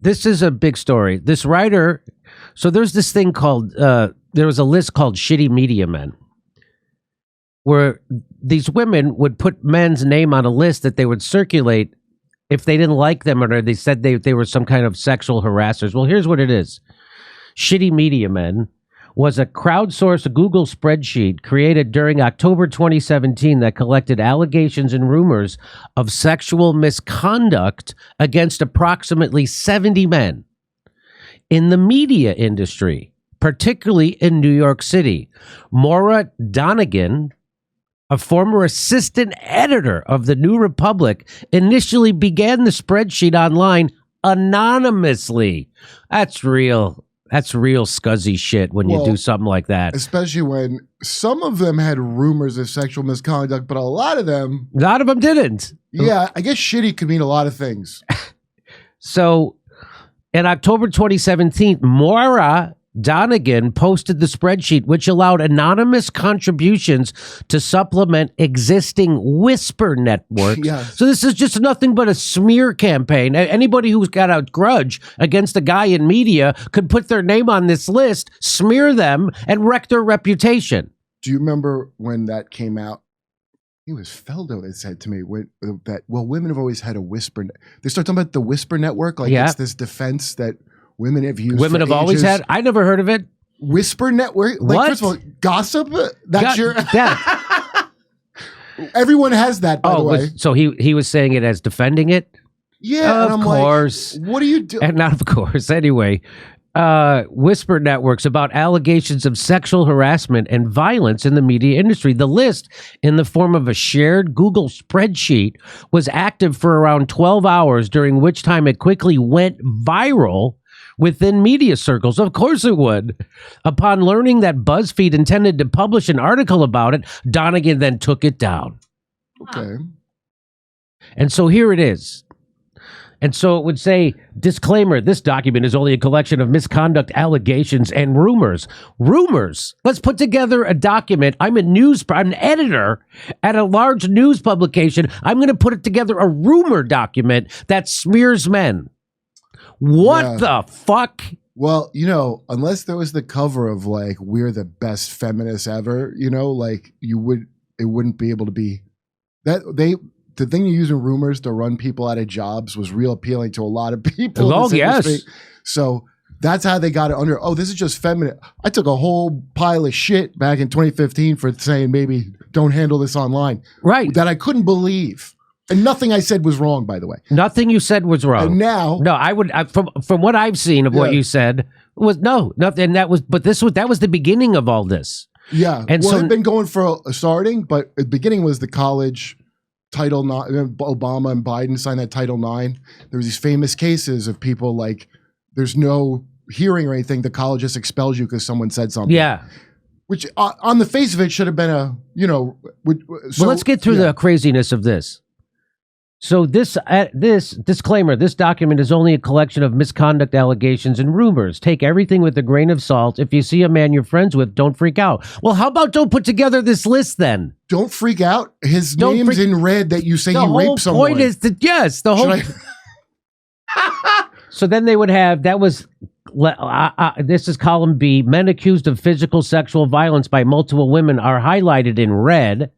this is a big story. This writer, so there's this thing called, there was a list called Shitty Media Men, where these women would put men's name on a list that they would circulate if they didn't like them or they said they were some kind of sexual harassers. Well, here's what it is. Shitty Media Men was a crowdsourced Google spreadsheet created during October 2017 that collected allegations and rumors of sexual misconduct against approximately 70 men in the media industry, particularly in New York City. Moira Donegan, a former assistant editor of the New Republic, initially began the spreadsheet online anonymously. That's real scuzzy shit when you do something like that. Especially when some of them had rumors of sexual misconduct, but a lot of them didn't. Yeah, I guess shitty could mean a lot of things. So in October 2017, Moira Donegan posted the spreadsheet, which allowed anonymous contributions to supplement existing whisper networks. Yes. So this is just nothing but a smear campaign. Anybody who's got a grudge against a guy in media could put their name on this list, smear them, and wreck their reputation. Do you remember when that came out? It was Feldo that said to me that, well, women have always had a whisper. They start talking about the whisper network. Like it's this defense that women have used. Women have always had. I never heard of it. Whisper network. Like, what? First of all, gossip. That's your. That. Everyone has that, by the way. So he was saying it as defending it. Yeah, of course. Like, what do you do? And not of course. Anyway, whisper networks about allegations of sexual harassment and violence in the media industry. The list, in the form of a shared Google spreadsheet, was active for around 12 hours, during which time it quickly went viral within media circles. Of course it would. Upon learning that BuzzFeed intended to publish an article about it, Donegan then took it down. Okay. And so here it is. And so it would say, disclaimer, this document is only a collection of misconduct allegations and rumors. Rumors. Let's put together a document. I'm an editor at a large news publication. I'm going to put together a rumor document that smears men. What the fuck? Well, you know, unless there was the cover of like, we're the best feminists ever, you know, like it wouldn't be able to be that the thing you're using rumors to run people out of jobs was real appealing to a lot of people. Oh, yes. So that's how they got it under. Oh, this is just feminine. I took a whole pile of shit back in 2015 for saying maybe don't handle this online. Right. That I couldn't believe. And nothing I said was wrong, by the way. Nothing you said was wrong. And now, no, from what I've seen of what you said was nothing. That was the beginning of all this. Yeah, and so it'd been going for a starting, but the beginning was the college Title IX. Obama and Biden signed that Title IX. There was these famous cases of people like there's no hearing or anything. The college just expels you because someone said something. Yeah. Which on the face of it should have been a, you know. So let's get through the craziness of this. So this disclaimer, this document is only a collection of misconduct allegations and rumors. Take everything with a grain of salt. If you see a man you're friends with, don't freak out. Well, how about don't put together this list then? Don't freak out. His name's in red that you say he raped someone. The whole point is that, yes, the whole... So then they would have, that was... this is column B. Men accused of physical sexual violence by multiple women are highlighted in red.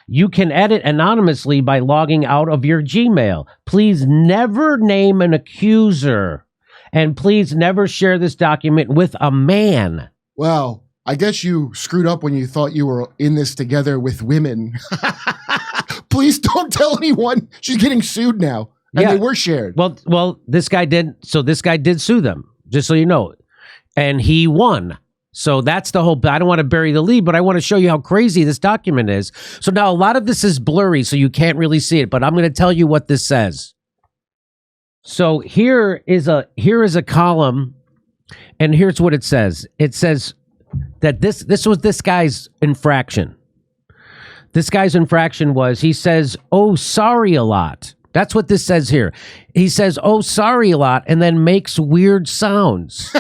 You can edit anonymously by logging out of your Gmail. Please never name an accuser. And please never share this document with a man. Well, I guess you screwed up when you thought you were in this together with women. Please don't tell anyone. She's getting sued now. And they were shared. Well, this guy did. So this guy did sue them, just so you know. And he won. So that's the whole, I don't want to bury the lead, but I want to show you how crazy this document is. So now a lot of this is blurry, so you can't really see it, but I'm going to tell you what this says. So here is a column, and here's what it says. It says that this was this guy's infraction. This guy's infraction was, he says, "Oh, sorry a lot." That's what this says here. He says, "Oh, sorry a lot," and then makes weird sounds.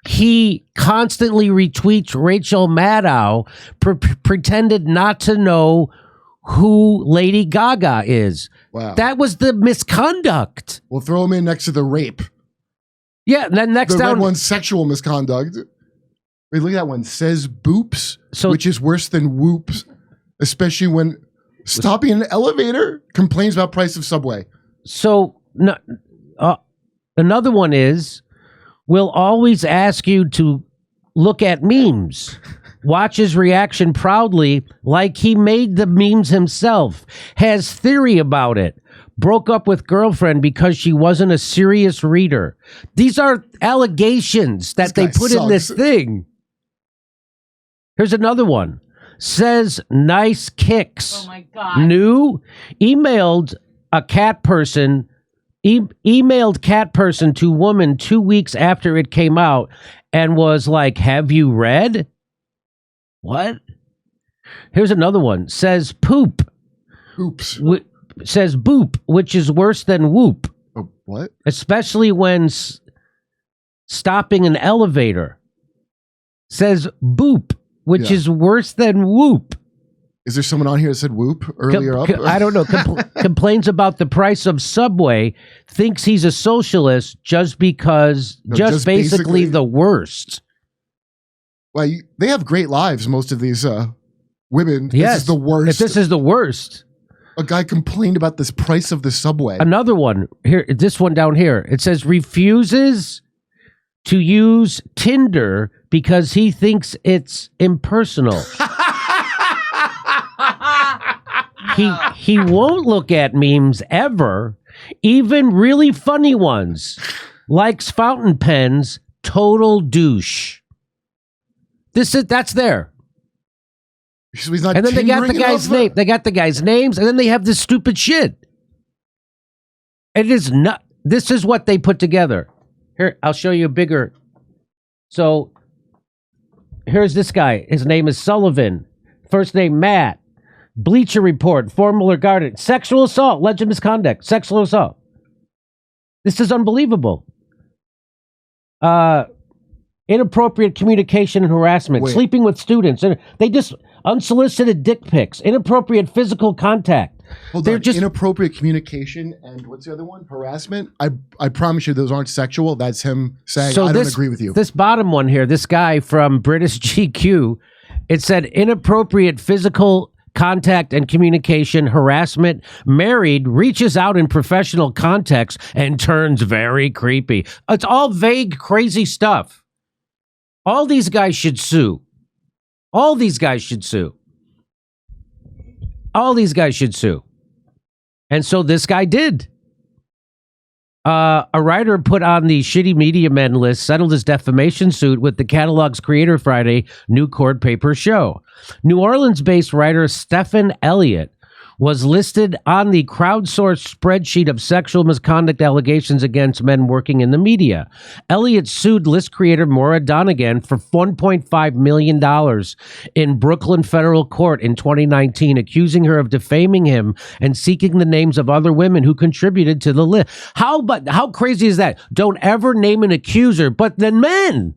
He constantly retweets Rachel Maddow, pretended not to know who Lady Gaga is. Wow. That was the misconduct. We'll throw him in next to the rape. Yeah, and then next The down red one's sexual misconduct. Wait, look at that one. Says boops, which is worse than whoops, especially when stopping in an elevator. Complains about price of Subway. So another one is, will always ask you to look at memes. Watch his reaction proudly like he made the memes himself. Has theory about it. Broke up with girlfriend because she wasn't a serious reader. These are allegations that they put in this thing. Here's another one. Says nice kicks. Oh my God. New. Emailed a cat person. Emailed cat person to woman 2 weeks after it came out and was like, have you read? What? Here's another one. Says poop. Oops. Says boop, which is worse than whoop. Oh, what? Especially when stopping an elevator. Says boop, which is worse than whoop. Is there someone on here that said whoop earlier up? I don't know. Complains about the price of Subway. Thinks he's a socialist just because, just basically the worst. Well, they have great lives, most of these women. Yes. This is the worst. If this is the worst. A guy complained about this price of the Subway. Another one. Here, this one down here. It says refuses to use Tinder because he thinks it's impersonal. He won't look at memes ever, even really funny ones. Likes fountain pens, total douche. That's there. So he's not and then they got the guy's enough? name. They got the guy's names, and then they have this stupid shit. It is not. This is what they put together. Here, I'll show you a bigger. So here's this guy. His name is Sullivan. First name Matt. Bleacher Report, formal regarded sexual assault, alleged misconduct, sexual assault. This is unbelievable. Inappropriate communication and harassment, sleeping with students. They just unsolicited dick pics, inappropriate physical contact. They're just inappropriate communication and what's the other one? Harassment. I promise you, those aren't sexual. That's him saying I don't agree with you. This bottom one here, this guy from British GQ, it said inappropriate physical contact and communication, harassment, married, reaches out in professional context and turns very creepy. It's all vague, crazy stuff. All these guys should sue. All these guys should sue. All these guys should sue. And so this guy did. A writer put on the shitty media men list settled his defamation suit with the catalog's Creator Friday new court paper show. New Orleans-based writer Stephan Elliot was listed on the crowdsourced spreadsheet of sexual misconduct allegations against men working in the media. Elliot sued list creator Moira Donegan for $1.5 million in Brooklyn federal court in 2019, accusing her of defaming him and seeking the names of other women who contributed to the list. How crazy is that? Don't ever name an accuser, but then men.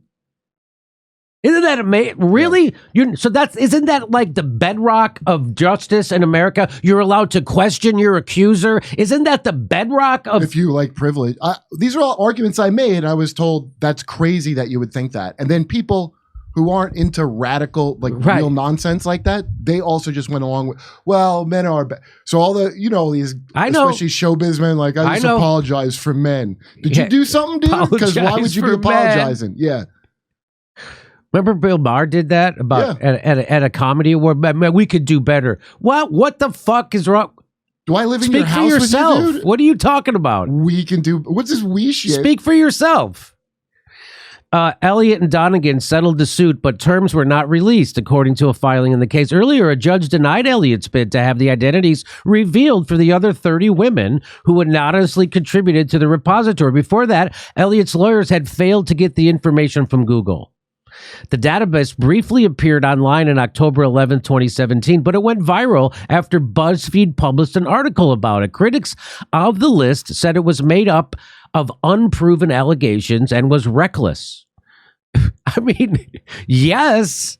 Isn't that amazing? Really? Isn't that like the bedrock of justice in America? You're allowed to question your accuser. Isn't that the bedrock of... If you like privilege. These are all arguments I made. I was told that's crazy that you would think that. And then people who aren't into radical, real nonsense like that, they also just went along with, well, men are bad. So all the, these, especially showbiz men, I just apologize for men. Did you do something, dude? Because why would you be apologizing? Men. Yeah. Remember Bill Maher did that about at a comedy award? Man, we could do better. What the fuck is wrong? Do I live in Speak your house for yourself. with you, dude? What are you talking about? We can do... What's this we shit? Speak for yourself. Elliot and Donegan settled the suit, but terms were not released, according to a filing in the case. Earlier, a judge denied Elliot's bid to have the identities revealed for the other 30 women who anonymously contributed to the repository. Before that, Elliot's lawyers had failed to get the information from Google. The database briefly appeared online in October 11, 2017, but it went viral after BuzzFeed published an article about it. Critics of the list said it was made up of unproven allegations and was reckless. I mean, yes,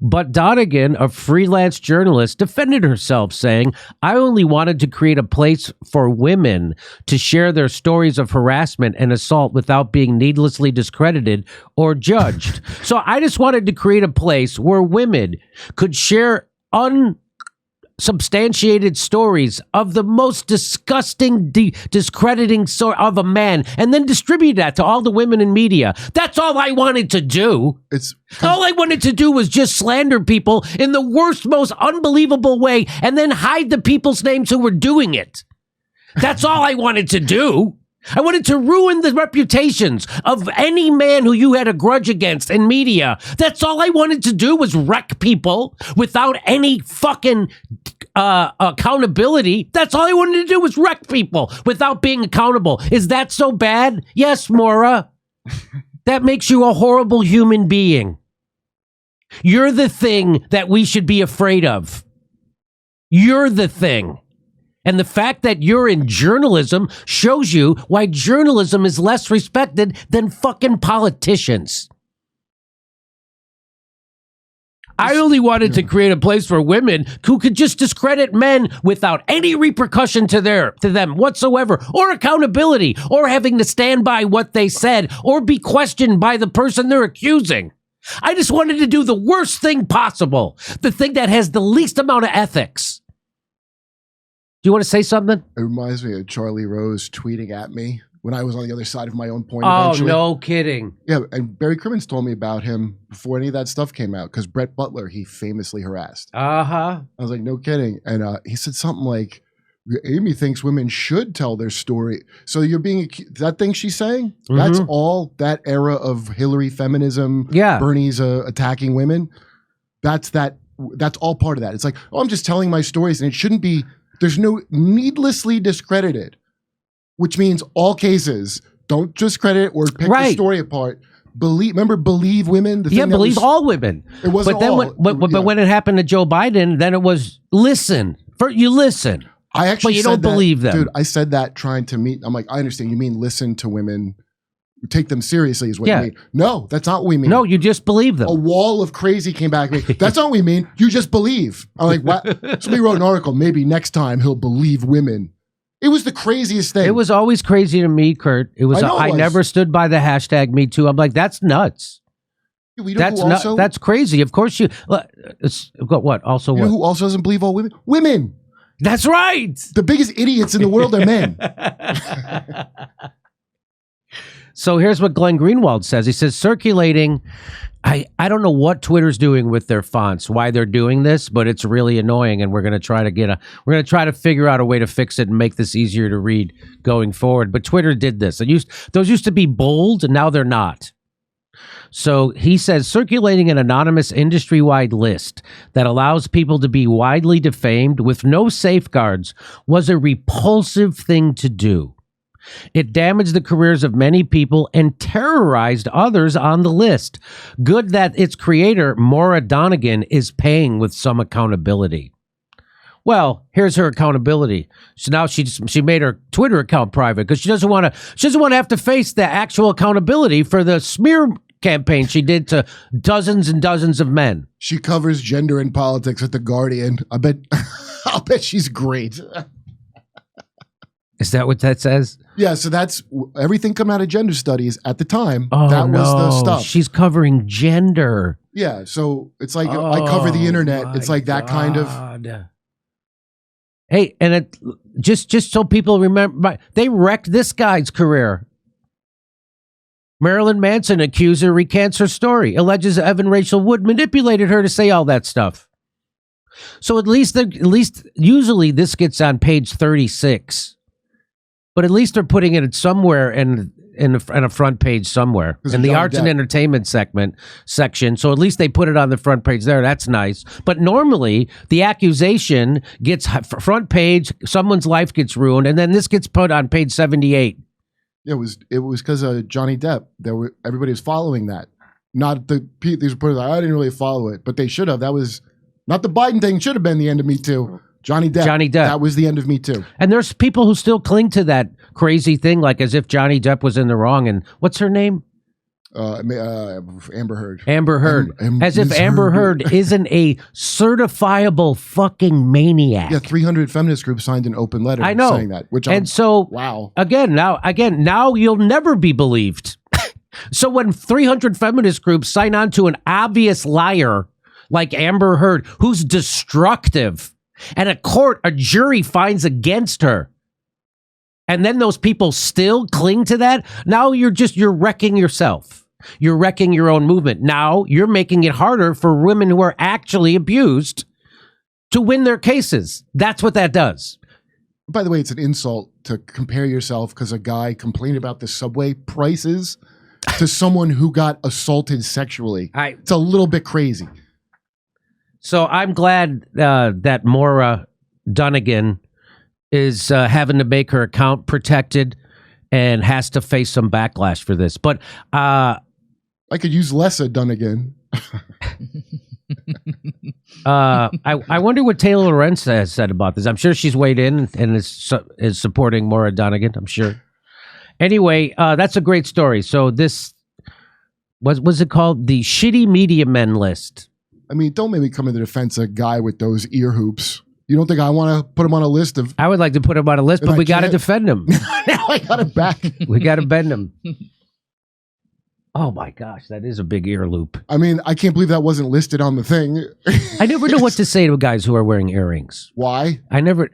But Donegan, a freelance journalist, defended herself, saying, I only wanted to create a place for women to share their stories of harassment and assault without being needlessly discredited or judged. So I just wanted to create a place where women could share unsubstantiated stories of the most disgusting, discrediting sort of a man, and then distribute that to all the women in media. That's all I wanted to do. All I wanted to do was just slander people in the worst, most unbelievable way, and then hide the people's names who were doing it. That's all I wanted to do. I wanted to ruin the reputations of any man who you had a grudge against in media. That's all I wanted to do, was wreck people without any fucking accountability. That's all I wanted to do, was wreck people without being accountable. Is that so bad? Yes, Moira. That makes you a horrible human being. You're the thing that we should be afraid of. You're the thing. And the fact that you're in journalism shows you why journalism is less respected than fucking politicians. I only wanted to create a place for women who could just discredit men without any repercussion to them whatsoever, or accountability, or having to stand by what they said, or be questioned by the person they're accusing. I just wanted to do the worst thing possible, the thing that has the least amount of ethics. Do you want to say something? It reminds me of Charlie Rose tweeting at me when I was on the other side of my own point. Oh, eventually. no kidding. Yeah, and Barry Crimmins told me about him before any of that stuff came out, because Brett Butler, he famously harassed. Uh-huh. I was like, no kidding. And he said something like, Amy thinks women should tell their story. So you're being that thing she's saying? Mm-hmm. That's all that era of Hillary feminism, Bernie's attacking women. That's all part of that. It's like, oh, I'm just telling my stories, and it shouldn't be. There's no needlessly discredited, which means all cases don't discredit or pick the story apart. Believe women. Believe all women. It wasn't but then all. But when it happened to Joe Biden, then it was listen. You listen. I actually but you don't believe them. Dude, I said that trying to meet. I'm like, I understand. You mean listen to women. Take them seriously is what you mean. No, that's not what we mean. No, you just believe them. A wall of crazy came back at me. That's not what we mean. You just believe. I'm like, what? Somebody wrote an article. Maybe next time he'll believe women. It was the craziest thing. It was always crazy to me, Kurt. It was. I never stood by the hashtag Me Too. I'm like, that's nuts. That's crazy. Of course you. What? Also, you know who also doesn't believe all women? Women. That's right. The biggest idiots in the world are men. So here's what Glenn Greenwald says. He says, circulating, I don't know what Twitter's doing with their fonts, why they're doing this, but it's really annoying, and we're going to try to figure out a way to fix it and make this easier to read going forward. But Twitter did this. Those used to be bold, and now they're not. So he says, circulating an anonymous industry-wide list that allows people to be widely defamed with no safeguards was a repulsive thing to do. It damaged the careers of many people and terrorized others on the list. Good that its creator, Moira Donegan, is paying with some accountability. Well, here's her accountability. So now she made her Twitter account private because she doesn't want to have to face the actual accountability for the smear campaign she did to dozens and dozens of men. She covers gender and politics at The Guardian. I'll bet she's great. Is that what that says? Yeah, so that's everything coming out of gender studies at the time. Oh, that was the stuff. She's covering gender. Yeah, so it's like I cover the internet. It's like that kind of. Hey, and it just so people remember, they wrecked this guy's career. Marilyn Manson accuser recants her story, alleges Evan Rachel Wood manipulated her to say all that stuff. So at least usually this gets on page 36. But at least they're putting it somewhere in a front page somewhere in the arts and entertainment section. So at least they put it on the front page there. That's nice. But normally the accusation gets front page, someone's life gets ruined, and then this gets put on page 78. It was because of Johnny Depp. Everybody was following that. Not these reporters. I didn't really follow it, but they should have. That was not the Biden thing. Should have been the end of Me Too. Johnny Depp. That was the end of Me Too. And there's people who still cling to that crazy thing, like as if Johnny Depp was in the wrong. And what's her name? Amber Heard. Amber Heard. As if Amber Heard isn't a certifiable fucking maniac. Yeah, 300 feminist groups signed an open letter saying that. Wow. Now you'll never be believed. So when 300 feminist groups sign on to an obvious liar like Amber Heard, who's destructive, and a jury finds against her, and then those people still cling to that, now you're wrecking yourself. You're wrecking your own movement. Now you're making it harder for women who are actually abused to win their cases. That's what that does. By the way, it's an insult to compare yourself because a guy complained about the subway prices to someone who got assaulted sexually. It's a little bit crazy. So I'm glad that Moira Donegan is having to make her account protected and has to face some backlash for this. But I could use less of Donegan. I wonder what Taylor Lorenz has said about this. I'm sure she's weighed in and is supporting Moira Donegan, I'm sure. Anyway, that's a great story. So this, was it called? The Shitty Media Men List. I mean, don't make me come in the defense of a guy with those ear hoops. You don't think I want to put him on a list of... I would like to put him on a list, but we got to defend him. Now I got it back. We got to bend him. Oh my gosh, that is a big ear loop. I mean, I can't believe that wasn't listed on the thing. I never know what to say to guys who are wearing earrings. Why? I never...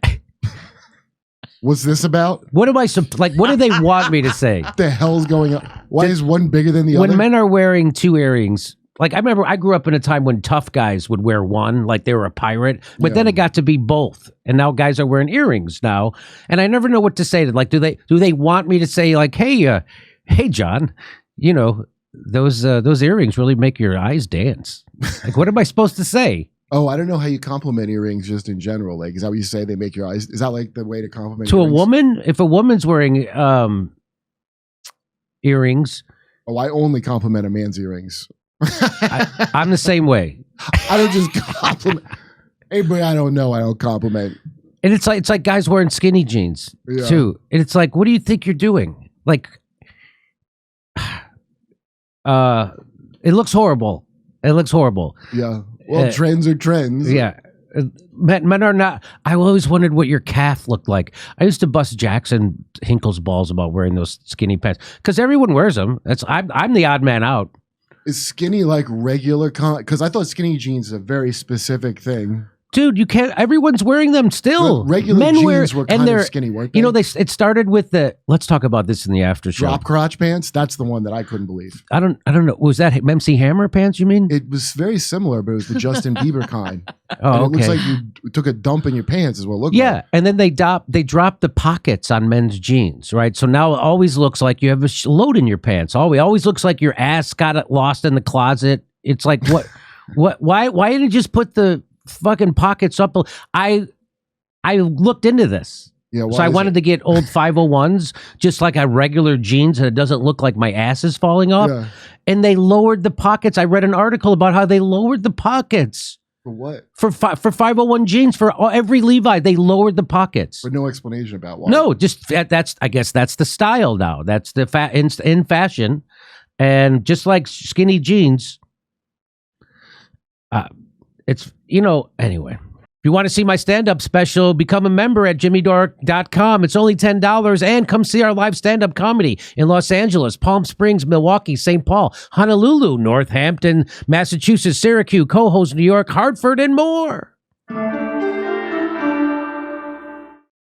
What's this about? What am I... what do they want me to say? What the hell's going on? Why is one bigger than the other? When men are wearing two earrings... Like, I remember I grew up in a time when tough guys would wear one, like they were a pirate, but then it got to be both. And now guys are wearing earrings now. And I never know what to say to, like, do they want me to say, like, hey, John, you know, those earrings really make your eyes dance. Like, what am I supposed to say? Oh, I don't know how you compliment earrings just in general. Like, is that what you say? They make your eyes, is that like the way to compliment to earrings? A woman? If a woman's wearing earrings. Oh, I only compliment a man's earrings. I'm the same way. I don't just compliment anybody I don't know. I don't compliment. And it's like guys wearing skinny jeans too. And it's like, what do you think you're doing? Like, it looks horrible. It looks horrible. Yeah. Well, trends are trends. Yeah. Men are not. I always wondered what your calf looked like. I used to bust Jackson Hinkle's balls about wearing those skinny pants because everyone wears them. I'm the odd man out. Is skinny like regular? Because I thought skinny jeans is a very specific thing. Dude, you can't. Everyone's wearing them still. Regular Men jeans were kind of skinny, weren't they? You know, it started with the. Let's talk about this in the after show. Drop crotch pants. That's the one that I couldn't believe. I don't know. Was that MC Hammer pants? You mean? It was very similar, but it was the Justin Bieber kind. Oh, and it looks like you took a dump in your pants. Is what it looked like. Yeah, and then they dropped the pockets on men's jeans, right? So now it always looks like you have a load in your pants. Always looks like your ass got it lost in the closet. It's like what? Why didn't you just put the fucking pockets up? I looked into this. Yeah, so I wanted to get old 501s, just like a regular jeans, and it doesn't look like my ass is falling off. Yeah. And they lowered the pockets. I read an article about how they lowered the pockets. For what? For 501 jeans, for every Levi, they lowered the pockets. But no explanation about why. No, just I guess that's the style now. That's the in fashion, and just like skinny jeans. It's, anyway. If you want to see my stand-up special, become a member at jimmydore.com. It's only $10, and come see our live stand-up comedy in Los Angeles, Palm Springs, Milwaukee, St. Paul, Honolulu, Northampton, Massachusetts, Syracuse, Cohoes, New York, Hartford, and more.